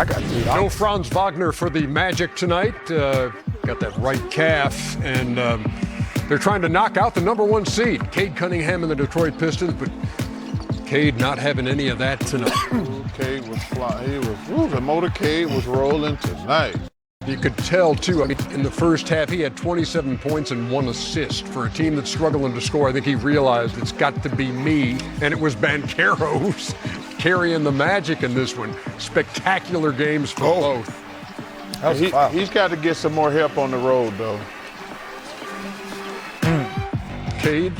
I got $3. No Franz Wagner for the Magic tonight. Got that right calf, and they're trying to knock out the #1 seed, Cade Cunningham and the Detroit Pistons, but Cade not having any of that tonight. Cade was flying. The motorcade was rolling tonight. You could tell, too, I mean, in the first half, he had 27 points and 1 assist. For a team that's struggling to score, I think he realized it's got to be me, and it was Banchero who's carrying the Magic in this one. Spectacular games for both. He's got to get some more help on the road, though. Cade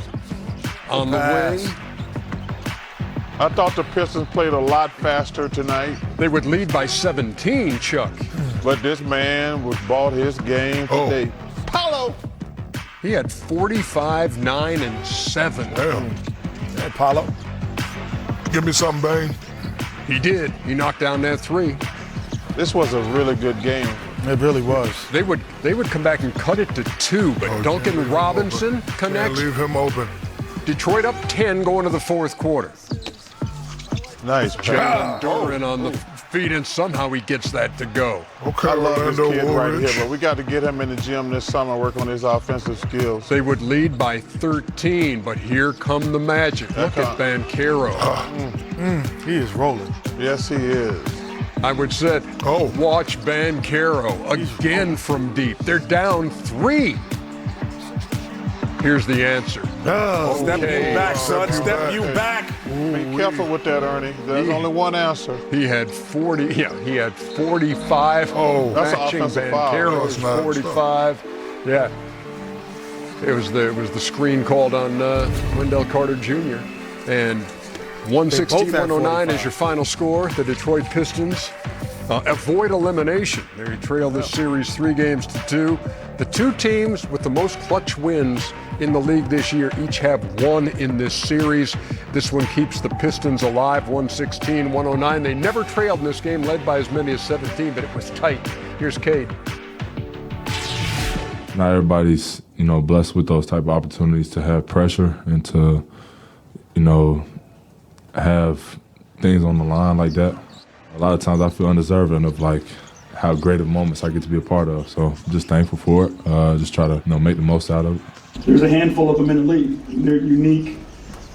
on the way. I thought the Pistons played a lot faster tonight. They would lead by 17, Chuck. But this man bought his game today. Paulo! He had 45, 9, and 7. Damn. Hey, Paulo. Give me something, Bane. He did. He knocked down that 3. This was a really good game. It really was. They would come back and cut it to 2, but Duncan Robinson connects. Can't leave him open. Detroit up 10 going to the fourth quarter. Nice. Jalen Duran on the feet, and somehow he gets that to go. Okay, I love this Orlando kid right Woolridge. here, but we got to get him in the gym this summer, work on his offensive skills. They would lead by 13, but here come the Magic. Look at Banchero. He is rolling. Yes, he is. I would say, watch Banchero again from deep. They're down 3. Here's the answer. Step you back, son. Step you back. Be careful with that, Ernie. There's only one answer. He had 40. Yeah, he had 45. That's an matching offensive foul. Banchero's 45. Yeah. It was the screen called on Wendell Carter Jr. And 116-109 is your final score. The Detroit Pistons avoid elimination. They trail this series 3-2. The 2 teams with the most clutch wins in the league this year each have 1 in this series. This one keeps the Pistons alive, 116-109. They never trailed in this game, led by as many as 17, but it was tight. Here's Cade. Not everybody's, blessed with those type of opportunities to have pressure and to, have things on the line like that. A lot of times I feel undeserving of how great of moments I get to be a part of. So just thankful for it. Just try to make the most out of it. There's a handful of them in the league. They're unique.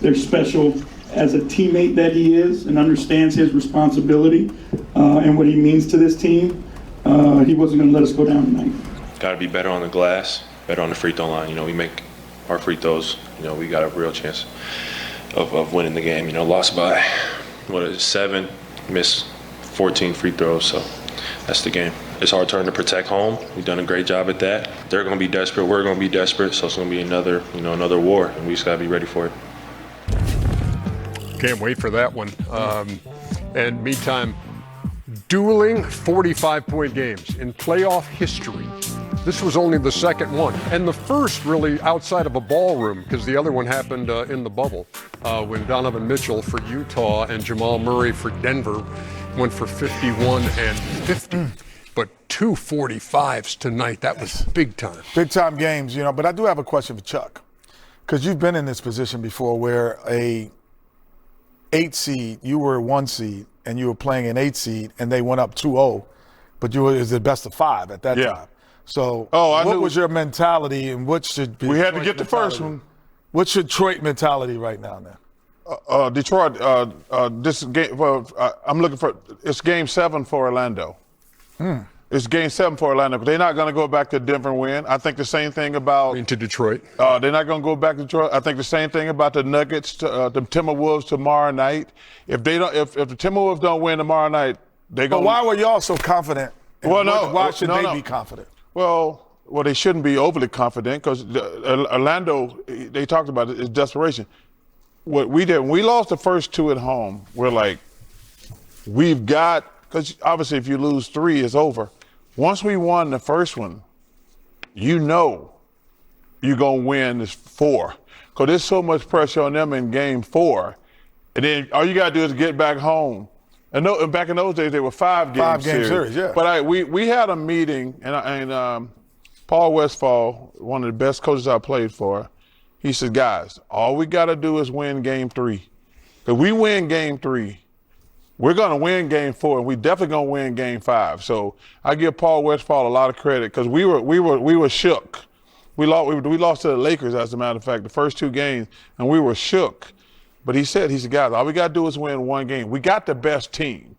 They're special. As a teammate that he is and understands his responsibility and what he means to this team, he wasn't going to let us go down tonight. Got to be better on the glass, better on the free throw line. We make our free throws. We got a real chance of winning the game. Lost by 7, missed 14 free throws. So that's the game. It's our turn to protect home. We've done a great job at that. They're going to be desperate. We're going to be desperate. So it's going to be another war, and we just got to be ready for it. Can't wait for that one. And meantime, dueling 45-point games in playoff history. This was only the second one, and the first really outside of a ballroom, because the other one happened in the bubble when Donovan Mitchell for Utah and Jamal Murray for Denver went for 51 and 50. But 2 45s tonight, that was big time. Big time games, but I do have a question for Chuck. Because you've been in this position before where a 8 seed, you were a 1 seed, and you were playing an 8 seed, and they went up 2-0, but it was the best of 5 at that time. So what was your mentality, and what should be? We had to get the first one. What's your Detroit mentality right now, then? Detroit, this game, I'm looking for, it's game 7 for Orlando. It's game 7 for Orlando, but they're not going to go back to Denver and win. I think the same thing about to Detroit. They're not going to go back to Detroit. I think the same thing about the Nuggets, the Timberwolves tomorrow night. If the Timberwolves don't win tomorrow night, they're going. But why were y'all so confident? Why should they be confident? Well, they shouldn't be overly confident because Orlando, they talked about it, is desperation. What we did when we lost the first 2 at home, we're like, we've got. Because obviously if you lose 3, it's over. Once we won the first one, you're going to win this 4. Because there's so much pressure on them in game 4. And then all you got to do is get back home. And back in those days, they were 5-game series. Yeah. But we had a meeting, and Paul Westphal, one of the best coaches I played for, he said, guys, all we got to do is win game 3. If we win game 3, we're going to win Game 4, and we definitely going to win Game 5. So I give Paul Westphal a lot of credit because we were shook. We lost to the Lakers, as a matter of fact, the first 2 games, and we were shook. But he said, guys, all we got to do is win 1 game. We got the best team.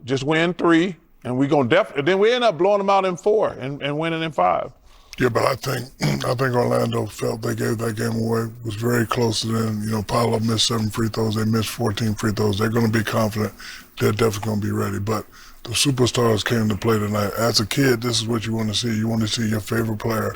Just win 3, and we're going to then we end up blowing them out in 4 and winning in 5. Yeah, but I think Orlando felt they gave that game away. It was very close to them. You know, Paolo missed 7 free throws. They missed 14 free throws. They're going to be confident. They're definitely going to be ready. But the superstars came to play tonight. As a kid, this is what you want to see. You want to see your favorite player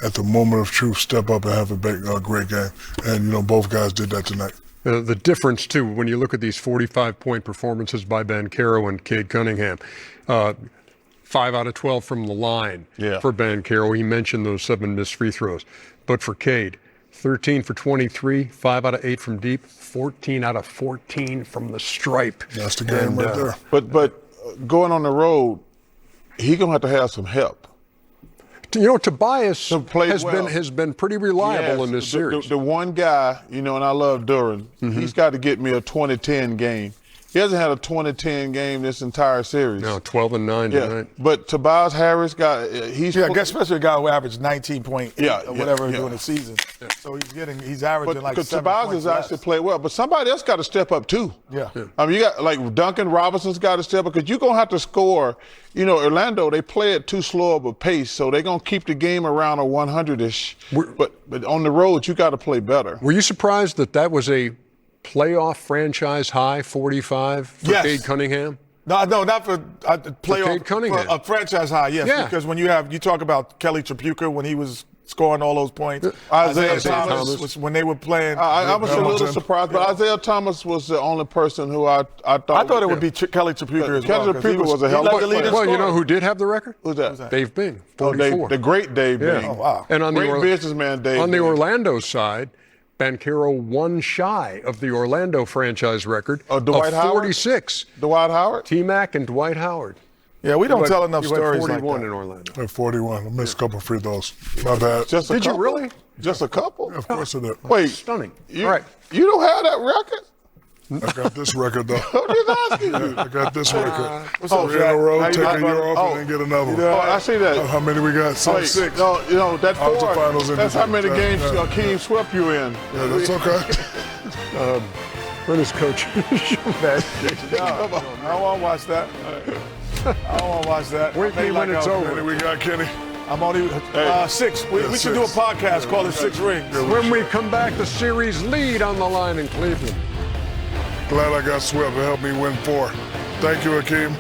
at the moment of truth step up and have a great game. And, you know, both guys did that tonight. The difference, too, when you look at these 45-point performances by Banchero and Cade Cunningham, 5 out of 12 from the line for Banchero. He mentioned those 7 missed free throws. But for Cade, 13 for 23, 5 out of 8 from deep, 14 out of 14 from the stripe. That's the game right there. But going on the road, he's going to have some help. You know, Tobias well. has been pretty reliable in this series. The one guy, you know, and I love Duran, he's got to get me a 20-10 game. He hasn't had a 20-10 game this entire series. No, 12-9 tonight. But Tobias Harris especially a guy who averaged 19.8 or whatever during the season. Yeah. So he's averaging like 7 points Tobias has actually played well, but somebody else got to step up too. Yeah. I mean, you got like Duncan Robinson's got to step up because you're gonna have to score. You know, Orlando, they play at too slow of a pace, so they're gonna keep the game around a 100-ish. But on the road, you got to play better. Were you surprised that was a playoff franchise high 45 for Cade Cunningham? No, not for playoff. Cade Cunningham. For a franchise high, yes. Because when you talk about Kelly Tripucka when he was scoring all those points, Isaiah Thomas was when they were playing. I was a little surprised, but Isaiah Thomas was the only person who I thought. I thought it would be Kelly Tripucka as well. Kelly Tripucka was a hell of a player. Well, you know who did have the record? Who's that? Dave Bing, 44. The great Dave Bing. Oh, wow. And on great businessman Dave on the Bing. Orlando side, Banchero 1 shy of the Orlando franchise record of Dwight Howard? 46. Dwight Howard? T-Mac and Dwight Howard. Yeah, we don't tell enough you stories had 41 like that. in Orlando. At 41, I missed a couple free throws. My bad. Did you really? Just a couple? Of course I did. Wait, Stunning. You, All right. You don't have that record? I got this record, though. I'm just asking you. I got this record. What's up, 3 in a row, Jack? take How a you year doing? off, and then get another one. Oh, I see that. How many we got? Wait, 6. No, you know, that Out the 4, finals in that's the how many league. games Yeah. Keem swept you in. Yeah, that's okay. When is Coach? I don't want to watch that. I don't want to watch that. Wait till when it's How many over. we got, Kenny? I'm only 6. We should do a podcast called it 6 Rings. When we come back, the series lead on the line in Cleveland. Glad I got swept. It helped me win 4. Thank you, Akeem.